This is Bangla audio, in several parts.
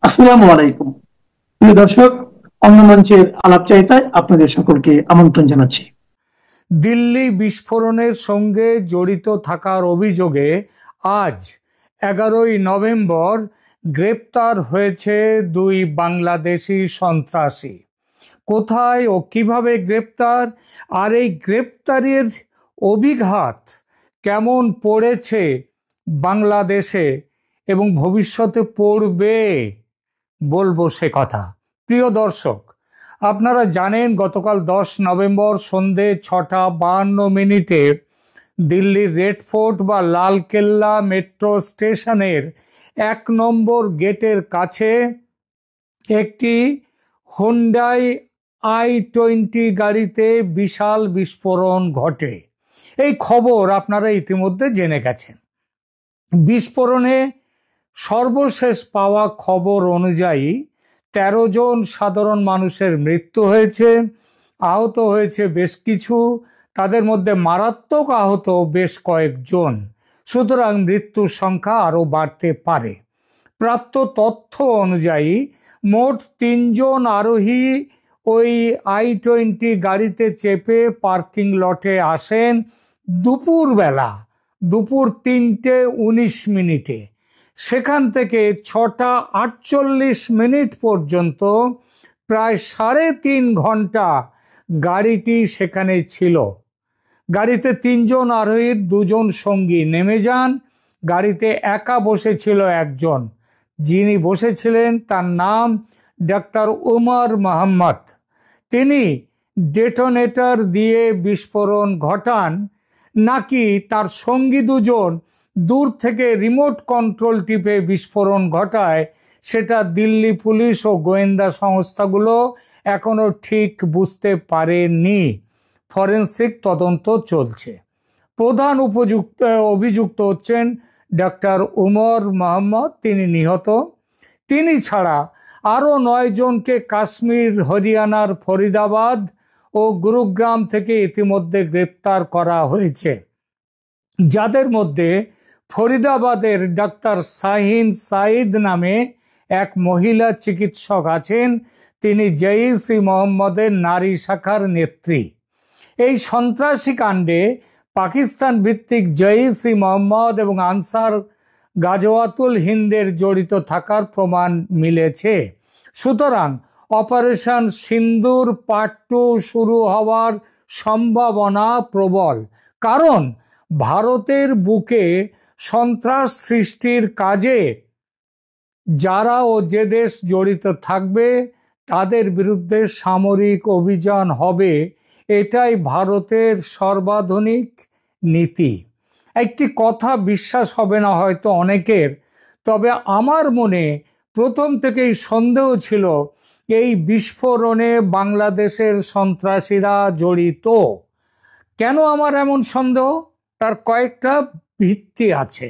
আসসালামু আলাইকুম। প্রিয় দর্শক, অন্য মঞ্চের আলাপচারিতায় আপনাদের সকলকে আমন্ত্রণ জানাচ্ছি। দিল্লি বিস্ফোরণের সঙ্গে জড়িত থাকার অভিযোগে আজ 11ই নভেম্বর গ্রেপ্তার হয়েছে দুই বাংলাদেশি সন্ত্রাসী। কোথায় ও কিভাবে গ্রেপ্তার, আর এই গ্রেপ্তারের অভিঘাত কেমন পড়েছে বাংলাদেশে এবং ভবিষ্যতে পড়বে, বলবো সে কথা। প্রিয় দর্শক, আপনারা জানেন গতকাল 10 নভেম্বর সন্ধে 6:52 দিল্লির রেড ফোর্ট বা লালকেল্লা মেট্রো স্টেশনের 1 নম্বর গেটের কাছে একটি হুন্ডাই i20 গাড়িতে বিশাল বিস্ফোরণ ঘটে। এই খবর আপনারা ইতিমধ্যে জেনে গেছেন। বিস্ফোরণে সর্বশেষ পাওয়া খবর অনুযায়ী 13 জন সাধারণ মানুষের মৃত্যু হয়েছে, আহত হয়েছে বেশ কিছু, তাদের মধ্যে মারাত্মক আহত বেশ কয়েকজন। সুতরাং মৃত্যুর সংখ্যা আরও বাড়তে পারে। প্রাপ্ত তথ্য অনুযায়ী মোট 3 জন আরোহী ওই i20 গাড়িতে চেপে পার্কিং লটে আসেন দুপুরবেলা, দুপুর 3:19। সেখান থেকে 6:48 পর্যন্ত প্রায় 3.5 ঘন্টা গাড়িটি সেখানে ছিল। গাড়িতে 3 জন আরোহীর 2 জন সঙ্গী নেমে যান। গাড়িতে একা বসেছিল একজন, যিনি বসেছিলেন তার নাম ডাক্তার উমর মোহাম্মদ। তিনি ডেটোনেটর দিয়ে বিস্ফোরণ ঘটান, নাকি তার সঙ্গী 2 জন দূর থেকে রিমোট কন্ট্রোল টিপে বিস্ফোরণ ঘটায়, সেটা দিল্লি পুলিশ ও গোয়েন্দা সংস্থাগুলো এখনো ঠিক বুঝতে পারেনি। ফরেনসিক তদন্ত চলছে। প্রধান অভিযুক্ত হচ্ছেন ডাক্তার উমর মোহাম্মদ, তিনি নিহত। তিনি ছাড়া আরও 9 জনকে কাশ্মীর, হরিয়ানার ফরিদাবাদ ও গুরুগ্রাম থেকে ইতিমধ্যে গ্রেপ্তার করা হয়েছে, যাদের মধ্যে ফরিদাবাদের ডাক্তার শাহিন সাইদ নামে এক মহিলা চিকিৎসক আছেন। তিনি জেইশ-ই-মোহাম্মদের নারী শাখার নেত্রী। এই সন্ত্রাসী কাণ্ডে পাকিস্তান ভিত্তিক জেইশ-ই-মোহাম্মদ এবং আনসার গাজওয়াতুল হিন্দের জড়িত থাকার প্রমাণ মিলেছে। সুতরাং অপারেশন সিন্দুর পার্ট 2 শুরু হওয়ার সম্ভাবনা প্রবল। কারণ ভারতের বুকে সন্ত্রাস সৃষ্টির কাজে যারা ও যে দেশ জড়িত থাকবে তাদের বিরুদ্ধে সামরিক অভিযান হবে, এটাই ভারতের সর্বাধুনিক নীতি। একটি কথা বিশ্বাস হবে না হয়তো অনেকের, তবে আমার মনে প্রথম থেকেই সন্দেহ ছিল এই বিস্ফোরণে বাংলাদেশের সন্ত্রাসীরা জড়িত। কেন আমার এমন সন্দেহ? তার কয়েকটা ভিত্তি আছে,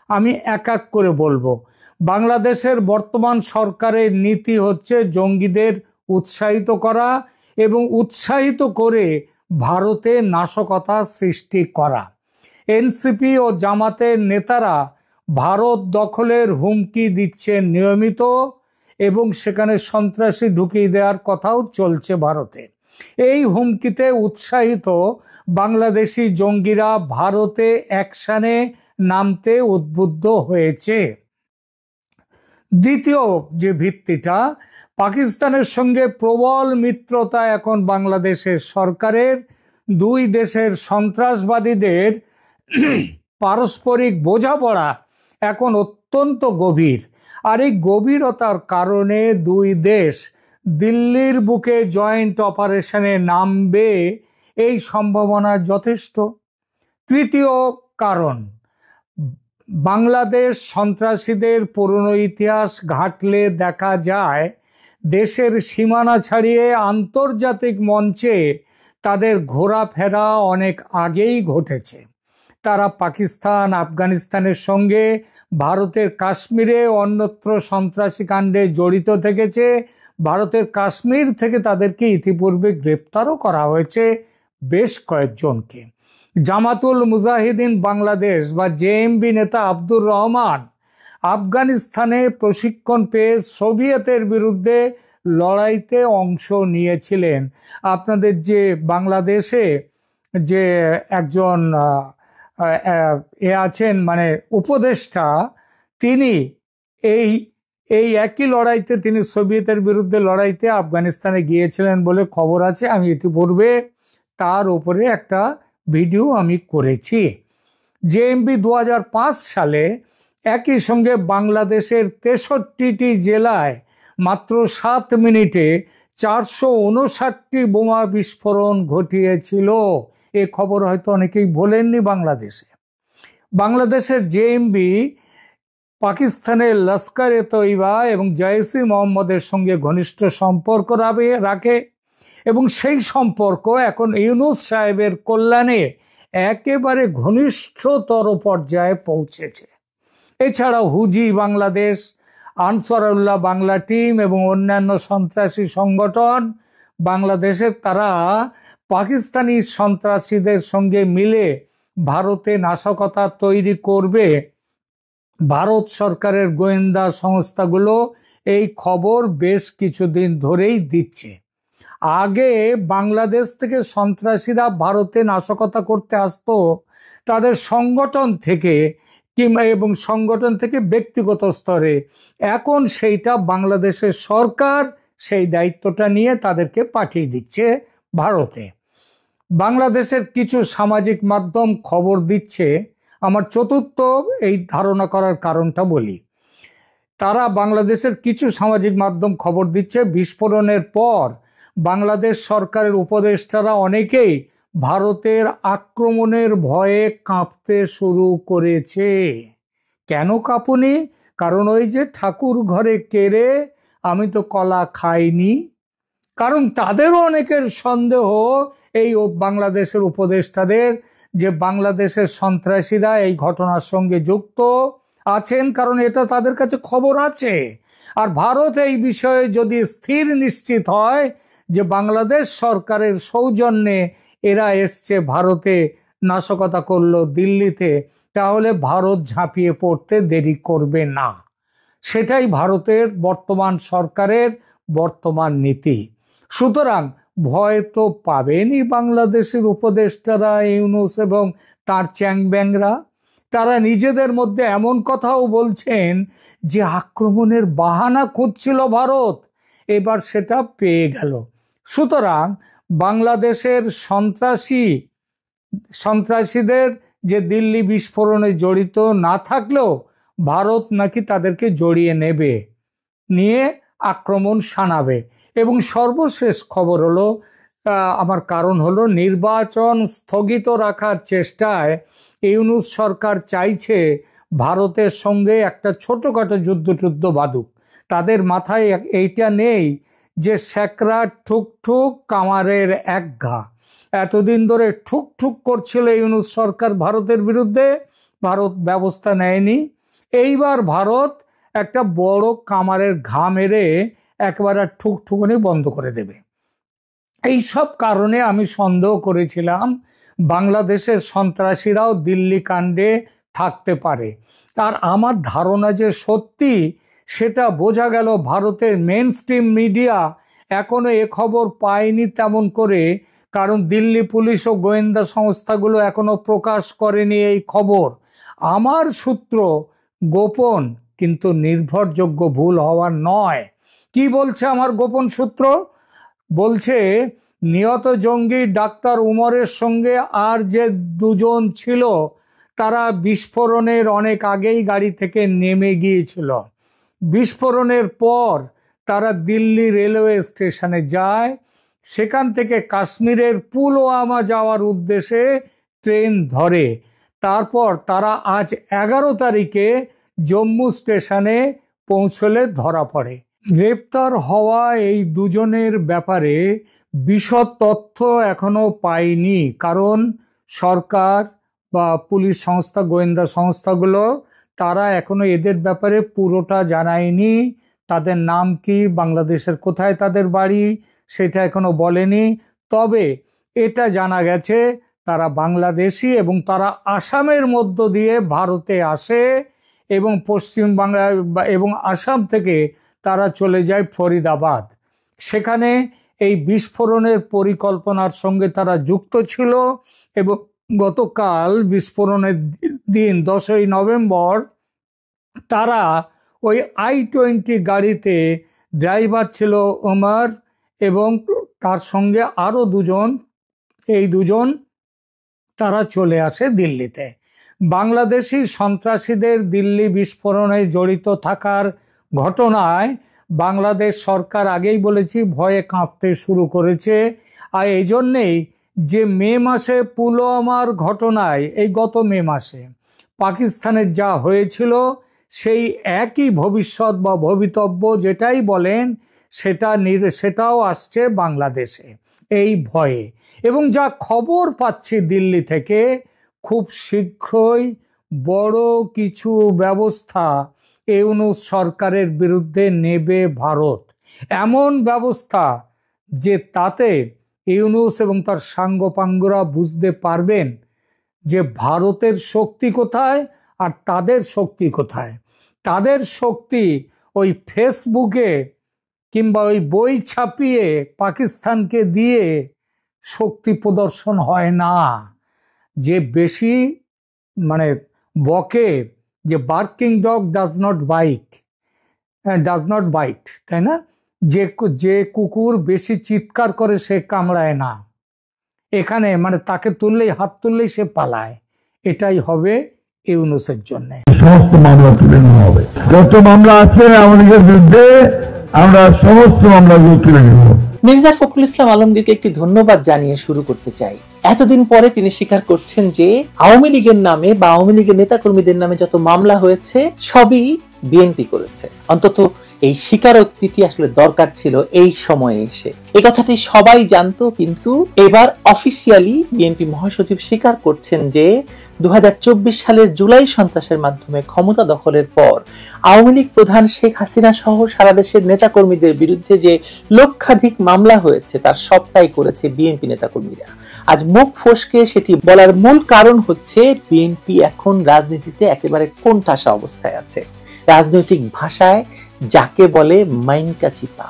আমি এক এক করে বলবো। বাংলাদেশের বর্তমান সরকারের নীতি হচ্ছে জঙ্গিদের উৎসাহিত করা এবং উৎসাহিত করে ভারতে নাশকতা সৃষ্টি করা। এনসিপি ও জামাতের নেতারা ভারত দখলের হুমকি দিচ্ছেন নিয়মিত, এবং সেখানে সন্ত্রাসী ঢুকিয়ে দেওয়ার কথাও চলছে ভারতে। এই হুমকিতে উৎসাহিত বাংলাদেশি জঙ্গিরা ভারতে অ্যাকশনে নামতে উদ্বুদ্ধ হয়েছে। দ্বিতীয় যে ভিত্তিটা, পাকিস্তানের সঙ্গে প্রবল মিত্রতা এখন বাংলাদেশের সরকারের। 2 দেশের সন্ত্রাসবাদীদের পারস্পরিক বোঝাপড়া এখন অত্যন্ত গভীর, আর এই গভীরতার কারণে 2 দেশ দিল্লির বুকে জয়েন্ট অপারেশনে নামবে, এই সম্ভাবনা যথেষ্ট। তৃতীয় কারণ, বাংলাদেশ সন্ত্রাসীদের পুরনো ইতিহাস ঘাটলে দেখা যায় দেশের সীমানা ছাড়িয়ে আন্তর্জাতিক মঞ্চে তাদের ঘোরাফেরা অনেক আগেই ঘটেছে। তারা পাকিস্তান, আফগানিস্তানের সঙ্গে ভারতের কাশ্মীরে অন্যত্র সন্ত্রাসী কাণ্ডে জড়িত থেকেছে। ভারতের কাশ্মীর থেকে তাদেরকে ইতিপূর্বে গ্রেপ্তারও করা হয়েছে বেশ কয়েকজনকে। জামাতুল মুজাহিদিন বাংলাদেশ বা জেএমবি নেতা আব্দুর রহমান আফগানিস্তানে প্রশিক্ষণ পেয়ে সোভিয়েতের বিরুদ্ধে লড়াইতে অংশ নিয়েছিলেন। আপনাদের যে বাংলাদেশে যে একজন আছেন মানে উপদেষ্টা, তিনি এই এই একই লড়াইতে তিনি সোভিয়েতের বিরুদ্ধে লড়াইতে আফগানিস্তানে গিয়েছিলেন বলে খবর আছে। আমি ইতিপূর্বে তার উপরে একটা ভিডিও আমি করেছি। জেএমবি 2005 সালে একই সঙ্গে বাংলাদেশের 63টি জেলায় মাত্র 7 মিনিটে 459টি বোমা বিস্ফোরণ ঘটিয়েছিল। এ খবর হয়তো অনেকেই বলেননি। বাংলাদেশের জেএমবি পাকিস্তানের লস্কর-এ তৈবা এবং জয়সি মোহাম্মদের সঙ্গে ঘনিষ্ঠ সম্পর্ক রাখে এবং সেই সম্পর্ক এখন ইউনূস সাহেবের কল্যাণে একেবারে ঘনিষ্ঠতর পর্যায়ে পৌঁছেছে। এছাড়াও হুজি বাংলাদেশ, আনসারুল্লাহ বাংলা টিম এবং অন্যান্য সন্ত্রাসী সংগঠন বাংলাদেশের তারা পাকিস্তানি সন্ত্রাসীদের সঙ্গে মিলে ভারতে নাশকতা তৈরি করবে। ভারত সরকারের গোয়েন্দা সংস্থাগুলো এই খবর বেশ কিছুদিন ধরেই দিচ্ছে। আগে বাংলাদেশ থেকে সন্ত্রাসীরা ভারতে নাশকতা করতে আসতো তাদের সংগঠন থেকে এবং সংগঠন থেকে ব্যক্তিগত স্তরে। এখন সেইটা বাংলাদেশের সরকার সেই দায়িত্বটা নিয়ে তাদেরকে পাঠিয়ে দিচ্ছে ভারতে। বাংলাদেশের কিছু সামাজিক মাধ্যম খবর দিচ্ছে, আমার চতুর্থ এই ধারণা করার কারণটা বলি। তারা বাংলাদেশের কিছু সামাজিক মাধ্যম খবর দিচ্ছে বিস্ফোরণের পর বাংলাদেশ সরকারের উপদেষ্টারা অনেকেই ভারতের আক্রমণের ভয়ে কাঁপতে শুরু করেছে। কেন কাঁপুনি? কারণ ওই যে ঠাকুর ঘরে কেড়ে আমি তো কলা খাইনি। কারণ তাদেরও অনেকের সন্দেহ এই বাংলাদেশের উপদেষ্টাদের যে বাংলাদেশের সন্ত্রাসীরা এই ঘটনার সঙ্গে যুক্ত আছেন, কারণ এটা তাদের কাছে খবর আছে। আর ভারত এই বিষয়ে যদি স্থির নিশ্চিত হয় যে বাংলাদেশ সরকারের সৌজন্যে এরা এসছে ভারতে নাশকতা করলো দিল্লিতে, তাহলে ভারত ঝাঁপিয়ে পড়তে দেরি করবে না। সেটাই ভারতের বর্তমান সরকারের বর্তমান নীতি। সুতরাং ভয় তো পাবেনই বাংলাদেশের উপদেষ্টারা, ইউনূস এবং তার চ্যাংব্যাংরা। তারা নিজেদের মধ্যে এমন কথাও বলছেন যে আক্রমণের বাহানা খুঁজছিল ভারত, এবার সেটা পেয়ে গেল। সুতরাং বাংলাদেশের সন্ত্রাসীদের যে দিল্লি বিস্ফোরণে জড়িত না থাকলেও ভারত নাকি তাদেরকে জড়িয়ে নেবে, নিয়ে আক্রমণ শানাবে। এবং সর্বশেষ খবর হলো, আমার কারণ হলো নির্বাচন স্থগিত রাখার চেষ্টায় ইউনূস সরকার চাইছে ভারতের সঙ্গে একটা ছোটখাটো যুদ্ধ বাঁধুক। তাদের মাথায় এইটা নেই যে স্যাকরা ঠুকঠুক কামারের এক ঘা। এতদিন ধরে ঠুকঠুক করছিল ইউনূস সরকার ভারতের বিরুদ্ধে, ভারত ব্যবস্থা নেয়নি। এইবার ভারত একটা বড় কামারের ঘা মেরে একবারে ঠুকঠুকুনি বন্ধ করে দেবে। এই সব কারণে আমি সন্দেহ করেছিলাম বাংলাদেশের সন্ত্রাসীরাও দিল্লি কাণ্ডে থাকতে পারে। আর আমার ধারণা যে সত্যি সেটা বোঝা গেল ভারতের মেন স্ট্রিম মিডিয়া এখনো এ খবর পায়নি তেমন করে, কারণ দিল্লি পুলিশ ও গোয়েন্দা সংস্থাগুলো এখনো প্রকাশ করেনি এই খবর। আমার সূত্র গোপন কিন্তু নির্ভরযোগ্য, ভুল হওয়ার নয়। কি বলছে আমার গোপন সূত্র? বলছে নিহত জঙ্গি ডাক্তার উমরের সঙ্গে আর যে দুজন ছিল তারা বিস্ফোরণের অনেক আগেই গাড়ি থেকে নেমে গিয়েছিল। বিস্ফোরণের পর তারা দিল্লি রেলওয়ে স্টেশনে যায়, সেখান থেকে কাশ্মীরের পুলওয়ামা যাওয়ার উদ্দেশ্যে ট্রেন ধরে। তারপর তারা আজ 11 তারিখে জম্মু স্টেশনে পৌঁছলে ধরা পড়ে। গ্রেপ্তার হওয়া এই দুজনের ব্যাপারে বিশদ তথ্য এখনো পাইনি, কারণ সরকার বা পুলিশ সংস্থা, গোয়েন্দা সংস্থাগুলো তারা এখনো এদের ব্যাপারে পুরোটা জানায়নি। তাদের নাম কি, বাংলাদেশের কোথায় তাদের বাড়ি, সেটা এখনো বলেনি। তবে এটা জানা গেছে তারা বাংলাদেশি এবং তারা আসামের মধ্য দিয়ে ভারতে আসে এবং পশ্চিম বাংলা এবং আসাম থেকে তারা চলে যায় ফরিদাবাদ। সেখানে এই বিস্ফোরণের পরিকল্পনার সঙ্গে তারা যুক্ত ছিল এবং গতকাল বিস্ফোরণের দিন 10ই নভেম্বর তারা ওই I-20 গাড়িতে, ড্রাইভার ছিল ওমর এবং তার সঙ্গে আরো দুজন, এই দুজন তারা চলে আসে দিল্লিতে। বাংলাদেশি সন্ত্রাসীদের দিল্লি বিস্ফোরণে জড়িত থাকার ঘটনায় বাংলাদেশ সরকার আগেই বলেছি ভয়ে কাঁপতে শুরু করেছে। আর এই জন্যেই যে মে মাসে পুলওয়ামার ঘটনায়, এই গত মে মাসে পাকিস্তানের যা হয়েছিল, সেই একই ভবিষ্যৎ বা ভবিতব্য যেটাই বলেন সেটাও আসছে বাংলাদেশে এই ভয়ে। এবং যা খবর পাচ্ছি দিল্লি থেকে, খুব শীঘ্রই বড় কিছু ব্যবস্থা ইউনূস সরকারের বিরুদ্ধে নেবে ভারত। এমন ব্যবস্থা যে তাতে ইউনূস এবং তার সাঙ্গপাঙ্গরা বুঝতে পারবেন যে ভারতের শক্তি কোথায় আর তাদের শক্তি কোথায়। তাদের শক্তি ওই ফেসবুকে কিংবা ওই বই ছাপিয়ে পাকিস্তানকে দিয়ে শক্তি প্রদর্শন হয় না। যে বেশি বকে, যে barking dog does not byte, তাই না? যে কুকুর বেশি চিৎকার করে সে কামড়ায় না। এখানে তাকে হাত তুললেই সে পালায়। এটাই হবে ইউনূসের জন্য। সমস্ত মামলা তুলে নেওয়া হবে, যত মামলা আছে আমাদের বিরুদ্ধে আমরা সমস্ত মামলাগুলো তুলে নেব। মির্জা ফখরুল ইসলাম আলমগীরকে একটি ধন্যবাদ জানিয়ে শুরু করতে চাই। এতদিন পরে তিনি স্বীকার করছেন যে আওয়ামী লীগের নামে বা আওয়ামী লীগের নেতাকর্মীদের নামে যত মামলা হয়েছে সবই বিএনপি করেছে। অন্তত এই স্বীকারোক্তিটি আসলে দরকার ছিল এই সময়ে এসে। এই কথাটি সবাই জানতো, কিন্তু এবার অফিসিয়ালি বিএনপি মহাসচিব স্বীকার করছেন যে 2024 সালের জুলাই সন্ত্রাসের মাধ্যমে ক্ষমতা দখলের পর আওয়ামী লীগ প্রধান শেখ হাসিনা সহ সারা দেশের নেতাকর্মীদের বিরুদ্ধে যে লক্ষাধিক মামলা হয়েছে তার সবটাই করেছে বিএনপি নেতাকর্মীরা। আজ মুখ ফসকে সেটি বলার মূল কারণ হচ্ছে বিএনপি এখন রাজনীতিতে একেবারে কোণঠাসা অবস্থায় আছে। রাজনৈতিক ভাষায় যাকে বলে মাইনকা চিপা।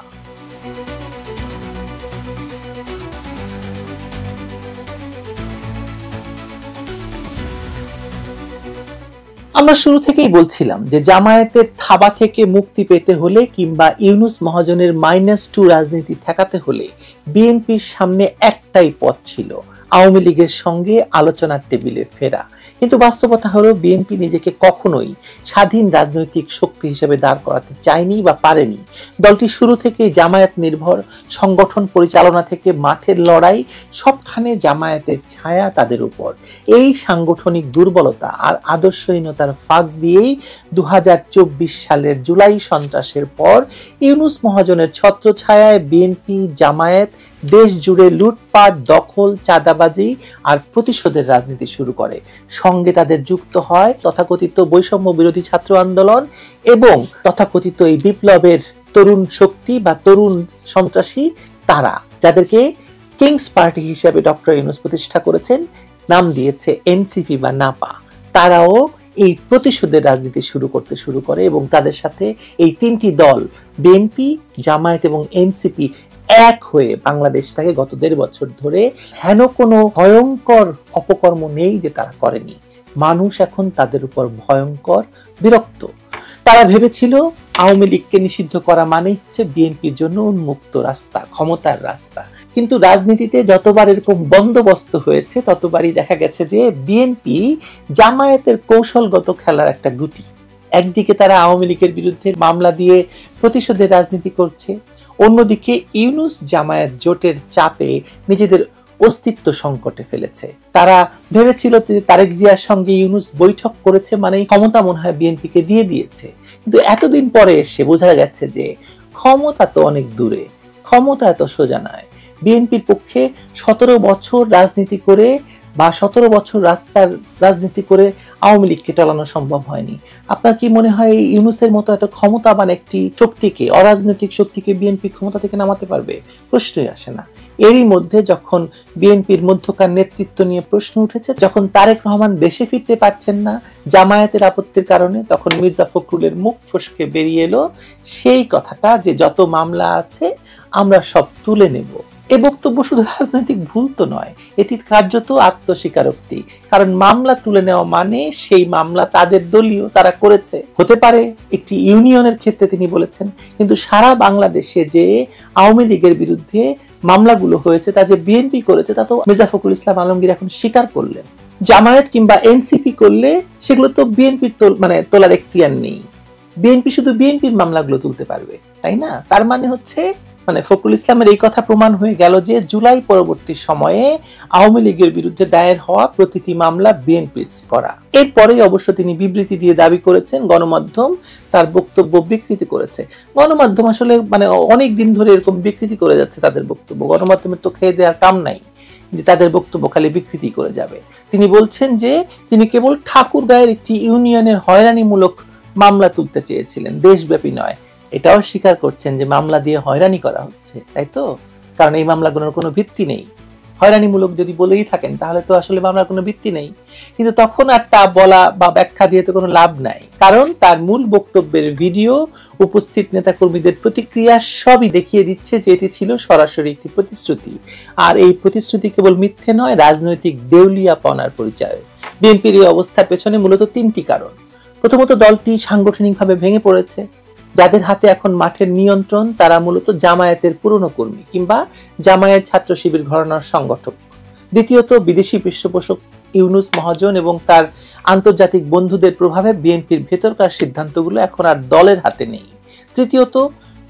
আমরা শুরু থেকেই বলছিলাম যে জামায়াতের থাবা থেকে মুক্তি পেতে হলে কিংবা ইউনূস মহাজনের -2 রাজনীতি ঠেকাতে হলে বিএনপির সামনে একটাই পথ ছিল, আওয়ামী লীগের সঙ্গে আলোচনার টেবিলে ফেরা। কিন্তু বাস্তবতা হলো বিএনপি নিজেকে কখনোই স্বাধীন রাজনৈতিক শক্তি হিসেবে দাঁড় করাতে চায়নি বা পারেনি। দলটি শুরু থেকেই জামায়াত নির্ভর, সংগঠন পরিচালনা থেকে মাঠের লড়াই সবখানে জামায়াতের ছায়া তাদের উপর। এই সাংগঠনিক দুর্বলতা আর আদর্শহীনতার ফাঁক দিয়েই 2024 সালের জুলাই সন্ত্রাসের পর ইউনূস মহাজনের ছত্রছায়ায় বিএনপি জামায়াত দেশ জুড়ে লুটপাট, দখল, চাঁদাবাজি আর প্রতিশোধের রাজনীতি শুরু করে। সঙ্গে তাদের যুক্ত হয় তথাকথিত বৈষম্য বিরোধী ছাত্র আন্দোলন এবং তথাকথিত এই বিপ্লবের তরুণ শক্তি বা তরুণ সন্ত্রাসী, তারা যাদেরকে কিংস পার্টি হিসেবে ডক্টর ইউনূস প্রতিষ্ঠা করেছেন, নাম দিয়েছে এনসিপি বা নাপা। তারাও এই প্রতিশোধের রাজনীতি শুরু করে এবং তাদের সাথে এই তিনটি দল বিএনপি, জামায়াত এবং এনসিপি এক হয়ে বাংলাদেশটাকে গত 1.5 বছর ধরে হেন কোনো ভয়ঙ্কর অপকর্ম নেই যে তারা করেনি। মানুষ এখন তাদের উপর ভয়ঙ্কর বিরক্ত। তারা ভেবেছিল আওয়ামী লীগকে নিষিদ্ধ করা মানেই হচ্ছে বিএনপির জন্য উন্মুক্ত রাস্তা, ক্ষমতার রাস্তা। কিন্তু রাজনীতিতে যতবার এরকম বন্দোবস্ত হয়েছে ততবারই দেখা গেছে যে বিএনপি জামায়াতের কৌশলগত খেলার একটা গুটি। একদিকে তারা আওয়ামী লীগের বিরুদ্ধে মামলা দিয়ে প্রতিশোধের রাজনীতি করছে, অন্যদিকে ইউনূস জামায়াত জোটের চাপে নিজেদের অস্তিত্ব সংকটে ফেলেছে। তারা ভেবেছিল যে তারেক জিয়ার সঙ্গে ইউনূস বৈঠক করেছে মানে ক্ষমতা মনে হয় বিএনপিকে দিয়ে দিয়েছে। কিন্তু এতদিন পরে এসে বোঝা গেছে যে ক্ষমতা তো অনেক দূরে, ক্ষমতা এত সোজা নয়। বিএনপির পক্ষে 17 বছর রাজনীতি করে বা 17 বছর রাজনীতি করে আওয়ামী লীগকে টলানো সম্ভব হয়নি। আপনার কি মনে হয় ইউনূসের মতো এত ক্ষমতাবান একটি শক্তিকে, অরাজনৈতিক শক্তিকে বিএনপি ক্ষমতা থেকে নামাতে পারবে? প্রশ্নই আসে না। এরই মধ্যে যখন বিএনপির মধ্যকার নেতৃত্ব নিয়ে প্রশ্ন উঠেছে, যখন তারেক রহমান দেশে ফিরতে পারছেন না জামায়াতের আপত্তির কারণে, তখন মির্জা ফখরুলের মুখ ফসকে বেরিয়ে এলো সেই কথাটা যে যত মামলা আছে আমরা সব তুলে নেব। এই বক্তব্য শুধু রাজনৈতিক ভুল তো নয়, এটি কার্যত আত্মস্বীকারোক্তি। কারণ মামলা তুলে নেওয়া মানে সেই মামলা তাদের দলীয়, তারা করেছে। হতে পারে একটি ইউনিয়নের ক্ষেত্রে তিনি বলেছেন, কিন্তু সারা বাংলাদেশে যে আওয়ামী লীগের বিরুদ্ধে মামলাগুলো হয়েছে তা যে বিএনপি করেছে তা তো মির্জা ফখরুল ইসলাম আলমগীর এখন স্বীকার করলেন। জামায়াত কিংবা এনসিপি করলে সেগুলো তো বিএনপির তোলার এখতিয়ার নেই। বিএনপি শুধু বিএনপির মামলাগুলো তুলতে পারবে, তাই না? তার মানে হচ্ছে ফখরুল ইসলামের এই কথা প্রমাণ হয়ে গেল যে জুলাই পরবর্তী সময়ে আওয়ামী লীগের বিরুদ্ধে দায়ের হওয়া প্রতিটি মামলা বিএনপির করা। এরপরেই অবশ্য তিনি বিবৃতি দিয়ে দাবি করেছেন গণমাধ্যম তার বক্তব্য বিকৃতি করেছে। গণমাধ্যম আসলে অনেক দিন ধরে এরকম বিকৃতি করে যাচ্ছে তাদের বক্তব্য। গণমাধ্যমের তো খেয়ে দেওয়ার কাম নাই যে তাদের বক্তব্য খালি বিকৃতি করে যাবে। তিনি বলছেন যে তিনি কেবল ঠাকুরগাঁয়ের একটি ইউনিয়নের হয়রানিমূলক মামলা তুলতে চেয়েছিলেন, দেশব্যাপী নয়। এটাও স্বীকার করছেন যে মামলা দিয়ে হয়রানি করা হচ্ছে, তাই তো? কারণ এই মামলাগুলোর কোনো ভিত্তি নেই। হয়রানিমূলক যদি বলেই থাকেন তাহলে তো আসলে মামলার কোনো ভিত্তি নেই। কিন্তু তখন আর তা বলা বা ব্যাখ্যা দিয়ে তো কোনো লাভ নাই, কারণ তার মূল বক্তব্যের ভিডিও, উপস্থিত নেতাকর্মীদের প্রতিক্রিয়া সবই দেখিয়ে দিচ্ছে যে এটি ছিল সরাসরি একটি প্রতিশ্রুতি। আর এই প্রতিশ্রুতি কেবল মিথ্যে নয়, রাজনৈতিক দেউলিয়াপনার পরিচয়। বিএনপির এই অবস্থার পেছনে মূলত তিনটি কারণ। প্রথমত, দলটি সাংগঠনিকভাবে ভেঙে পড়েছে। যাদের হাতে এখন মাঠের নিয়ন্ত্রণ তারা মূলত জামায়াতের পুরনো কর্মী কিংবা জামায়াত ছাত্র শিবির ঘরানার সংগঠক। দ্বিতীয়ত, বিদেশি পৃষ্ঠপোষক ইউনূস মহাজন এবং তার আন্তর্জাতিক বন্ধুদের প্রভাবে বিএনপির ভেতরকার সিদ্ধান্তগুলো এখন আর দলের হাতে নেই। তৃতীয়ত,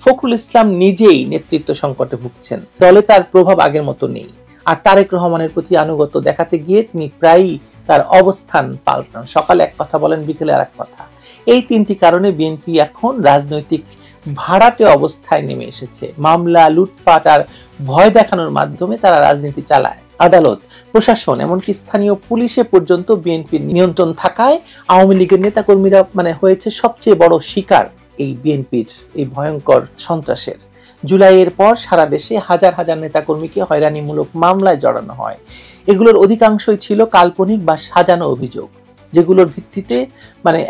ফখরুল ইসলাম নিজেই নেতৃত্ব সংকটে ভুগছেন, দলে তার প্রভাব আগের মতো নেই। আর তারেক রহমানের প্রতি আনুগত্য দেখাতে গিয়ে তিনি প্রায়ই তার অবস্থান পাল্টান, সকালে এক কথা বলেন, বিকেলে আর এক কথা। এই তিনটি কারণে বিএনপি এখন রাজনৈতিক ভাড়াটে অবস্থায় নেমে এসেছে। মামলা, লুটপাট আর ভয় দেখানোর মাধ্যমে তারা রাজনীতি চালায়। আদালত, প্রশাসন, এমনকি স্থানীয় পুলিশে পর্যন্ত বিএনপির নিয়ন্ত্রণ থাকায় আওয়ামী লীগের নেতাকর্মীরা হয়েছে সবচেয়ে বড় শিকার এই বিএনপির এই ভয়ঙ্কর সন্ত্রাসের। জুলাইয়ের পর সারা দেশে হাজার হাজার নেতাকর্মীকে হয়রানিমূলক মামলায় জড়ানো হয়। এগুলোর অধিকাংশই ছিল কাল্পনিক বা সাজানো অভিযোগ, যেগুলোর ভিত্তিতে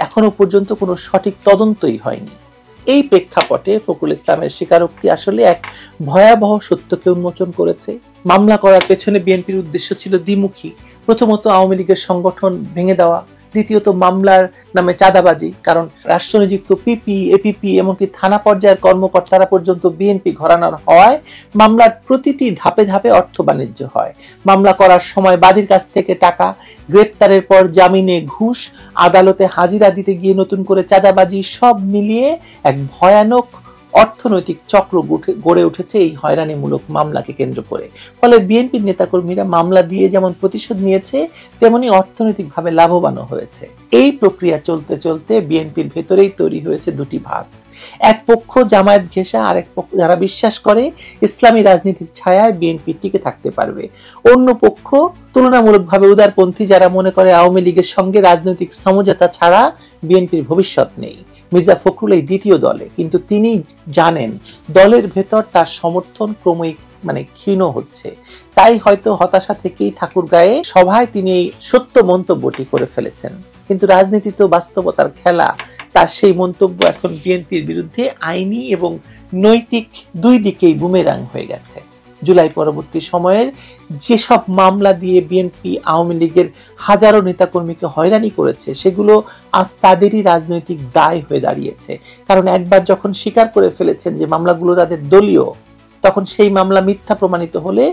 এখনো পর্যন্ত কোনো সঠিক তদন্তই হয়নি। এই প্রেক্ষাপটে ফখরুল ইসলামের স্বীকারোক্তি আসলে এক ভয়াবহ সত্যকে উন্মোচন করেছে। মামলা করার পেছনে বিএনপির উদ্দেশ্য ছিল দ্বিমুখী। প্রথমত, আওয়ামী লীগের সংগঠন ভেঙে দেওয়া। দ্বিতীয়ত, মামলার নামে চাঁদাবাজি, কারণ রাষ্ট্রনিযুক্ত পিপি, এপিপি এমনকি থানা পর্যায়ের কর্মকর্তারা পর্যন্ত বিএনপি ঘরানার হওয়ায় মামলার প্রতিটি ধাপে ধাপে অর্থ বাণিজ্য হয়। মামলা করার সময় বাদীর কাছ থেকে টাকা, গ্রেপ্তারের পর জামিনে ঘুষ, আদালতে হাজিরা দিতে গিয়ে নতুন করে চাঁদাবাজি, সব মিলিয়ে এক ভয়ানক অর্থনৈতিক চক্র গড়ে উঠেছে এই হয়রানিমূলক মামলাকে কেন্দ্র করে। ফলে বিএনপির নেতাকর্মীরা মামলা দিয়ে যেমন প্রতিশোধ নিয়েছে, তেমনি অর্থনৈতিকভাবে লাভবানও হয়েছে। এই প্রক্রিয়া চলতে চলতে বিএনপির ভেতরেই তৈরি হয়েছে দুটি ভাগ। এক পক্ষ জামায়াত ঘেঁষা, আর এক পক্ষ যারা বিশ্বাস করে ইসলামী রাজনীতির ছায়ায় বিএনপি টিকে থাকতে পারবে। অন্য পক্ষ তুলনামূলকভাবে উদারপন্থী, যারা মনে করে আওয়ামী লীগের সঙ্গে রাজনৈতিক সমঝোতা ছাড়া বিএনপির ভবিষ্যৎ নেই। মির্জা ফখরুল এই দ্বিতীয় দলে, কিন্তু তিনি জানেন দলের ভেতর তার সমর্থন ক্রমেই ক্ষীণ হচ্ছে। তাই হয়তো হতাশা থেকেই ঠাকুরগাঁয়ে সভায় তিনি এই সত্য মন্তব্যটি করে ফেলেছেন। কিন্তু রাজনীতি তো বাস্তবতার খেলা। তার সেই মন্তব্য এখন বিএনপির বিরুদ্ধে আইনি এবং নৈতিক দুই দিকেই বুমেরাং হয়ে গেছে। জুলাই পরবর্তী সময়ের যেসব মামলা দিয়ে বিএনপি আওয়ামী লীগের হাজারো নেতাকর্মীকে হয়রানি করেছে, সেগুলো আজ তাদেরই রাজনৈতিক দায় হয়ে দাঁড়িয়েছে। কারণ একবার যখন স্বীকার করে ফেলেছেন যে মামলাগুলো তাদের দলীয়, তখন সেই মামলা মিথ্যা প্রমাণিত হলে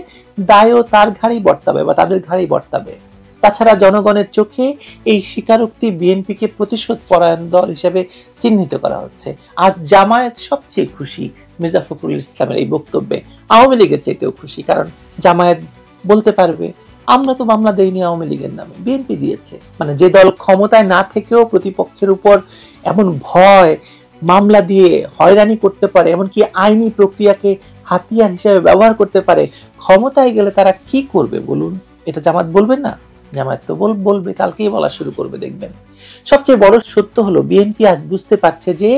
দায়ও তার ঘাড়েই বর্তাবে বা তাদের ঘাড়েই বর্তাবে। তাছাড়া জনগণের চোখে এই স্বীকারোক্তি বিএনপিকে প্রতিশোধ পরায়ণ দল হিসেবে চিহ্নিত করা হচ্ছে। আজ জামায়াত সবচেয়ে খুশি মির্জা ফখরুল ইসলামের এই বক্তব্যে, আওয়ামী লীগের চাইতেও খুশি। কারণ জামায়াত বলতে পারবে, আমরা তো মামলা দেইনি আওয়ামী লীগের নামে, বিএনপি দিয়েছে। যে দল ক্ষমতায় না থেকেও প্রতিপক্ষের উপর এমন ভয়, মামলা দিয়ে হয়রানি করতে পারে, এমনকি আইনি প্রক্রিয়াকে হাতিয়ার হিসেবে ব্যবহার করতে পারে, ক্ষমতায় গেলে তারা কি করবে বলুন? এটা জামাত বলবেন না? জামায়াত তো বলবে, কালকেই বলা শুরু করবে দেখবেন। সবচেয়ে বড় সত্য হলো বিএনপি আজ বুঝতে পারছে যে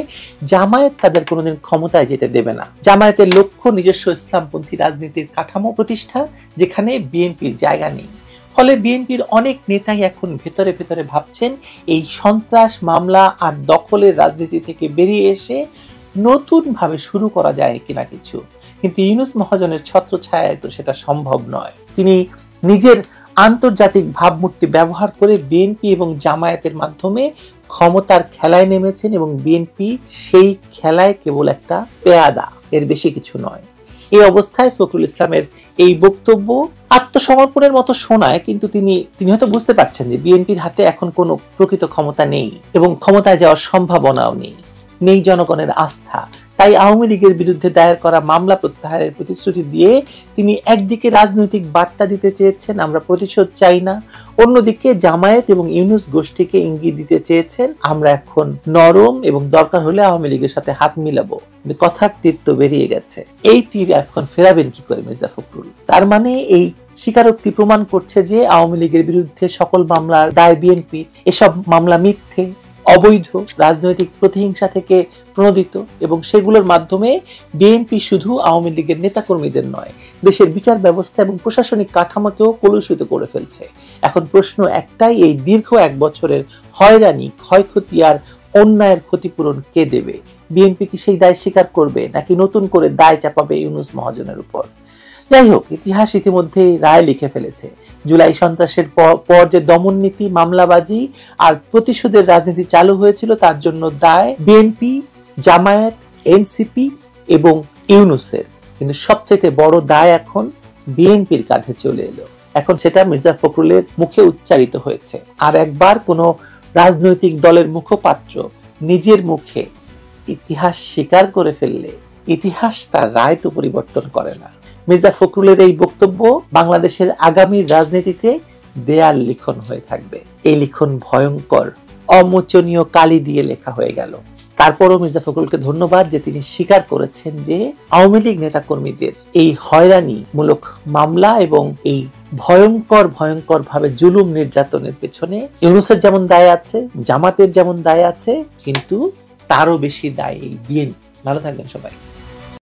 জামায়াত তাদের কোনোদিন ক্ষমতায় যেতে দেবে না। জামায়াতের লক্ষ্য নিজস্ব ইসলামপন্থী রাজনীতির কাঠামো প্রতিষ্ঠা, যেখানে বিএনপির জায়গা নেই। ফলে বিএনপির অনেক নেতাই এখন ভেতরে ভেতরে ভাবছেন এই সন্ত্রাস, মামলা আর দখলের রাজনীতি থেকে বেরিয়ে এসে নতুন ভাবে শুরু করা যায় কিনা কিছু। কিন্তু ইউনূস মহাজনের ছত্রছায়ায় তো সেটা সম্ভব নয়। তিনি নিজের আন্তর্জাতিক ভাবমূর্তি ব্যবহার করে বিএনপি এবং জামায়াতের মাধ্যমে ক্ষমতার খেলায় নেমেছেন এবং বিএনপি সেই খেলায় কেবল একটা পেয়াদা, এর বেশি কিছু নয়। এই অবস্থায় ফখরুল ইসলামের এই বক্তব্য আত্মসমর্পণের মতো শোনায়, কিন্তু তিনি হয়তো বুঝতে পারছেন যে বিএনপির হাতে এখন কোনো প্রকৃত ক্ষমতা নেই এবং ক্ষমতায় যাওয়ার সম্ভাবনাও নেই জনগণের আস্থা। তাই আওয়ামী লীগের বিরুদ্ধে দায়ের করা মামলা প্রত্যাহারের প্রতিশ্রুতি দিয়ে তিনি একদিকে রাজনৈতিক বার্তা দিতে চেয়েছেন, আমরা প্রতিশোধ চাই না, অন্যদিকে জামায়াত এবং ইউনূস গোষ্ঠীকে ইঙ্গিত দিতে চেয়েছেন, আমরা এখন নরম এবং দরকার হলে আওয়ামী লীগের সাথে হাত মিলাবো। কথার তীর তো বেরিয়ে গেছে, এই তীর এখন ফেরাবেন কি করে মির্জা ফখরুল? তার মানে এই স্বীকারোক্তি প্রমাণ করছে যে আওয়ামী লীগের বিরুদ্ধে সকল মামলার দায় বিএনপি, এসব মামলা মিথ্যে, অবৈধ, রাজনৈতিক প্রতিহিংসা থেকে প্রণোদিত এবং সেগুলোর মাধ্যমে বিএনপি শুধু আওয়ামী লীগের নেতাকর্মীদের নয়, দেশের বিচার ব্যবস্থা এবং প্রশাসনিক কাঠামোকেও কলুষিত করে ফেলছে। এখন প্রশ্ন একটাই, এই দীর্ঘ 1 বছরের হয়রানি, ক্ষয়ক্ষতি আর অন্যায়ের ক্ষতিপূরণ কে দেবে? বিএনপি কি সেই দায় স্বীকার করবে নাকি নতুন করে দায় চাপাবে ইউনূস মহাজনের উপর? যাই হোক, ইতিহাস ইতিমধ্যে রায় লিখে ফেলেছে। জুলাই সন্ত্রাসের পর যে দমন নীতি, মামলাবাজি আর প্রতিশোধের রাজনীতি চালু হয়েছিল, তার জন্য দায় বিএনপি, জামায়াত, এনসিপি এবং ইউনূসের। কিন্তু সবচেয়ে বড় দায় এখন বিএনপির কাঁধে চলে এলো। এখন সেটা মির্জা ফখরুলের মুখে উচ্চারিত হয়েছে। আর একবার কোনো রাজনৈতিক দলের মুখপাত্র নিজের মুখে ইতিহাস স্বীকার করে ফেললে ইতিহাস তার রায় তো পরিবর্তন করে না। মির্জা ফখরুলের এই বক্তব্য বাংলাদেশের আগামী রাজনীতিতে দেয়াল লিখন হয়ে থাকবে। এই লিখন ভয়ঙ্কর, অমোচনীয় কালি দিয়ে লেখা হয়ে গেল। তারপরও মির্জা ফখরুলকে ধন্যবাদ যে তিনি স্বীকার করেছেন যে আওয়ামী লীগ নেতাকর্মীদের এই হয়রানিমূলক মামলা এবং এই ভয়ঙ্কর ভাবে জুলুম নির্যাতনের পেছনে ইউনূসের যেমন দায় আছে, জামাতের যেমন দায় আছে, কিন্তু তারও বেশি দায় এই বিএনপি। ভালো থাকবেন সবাই।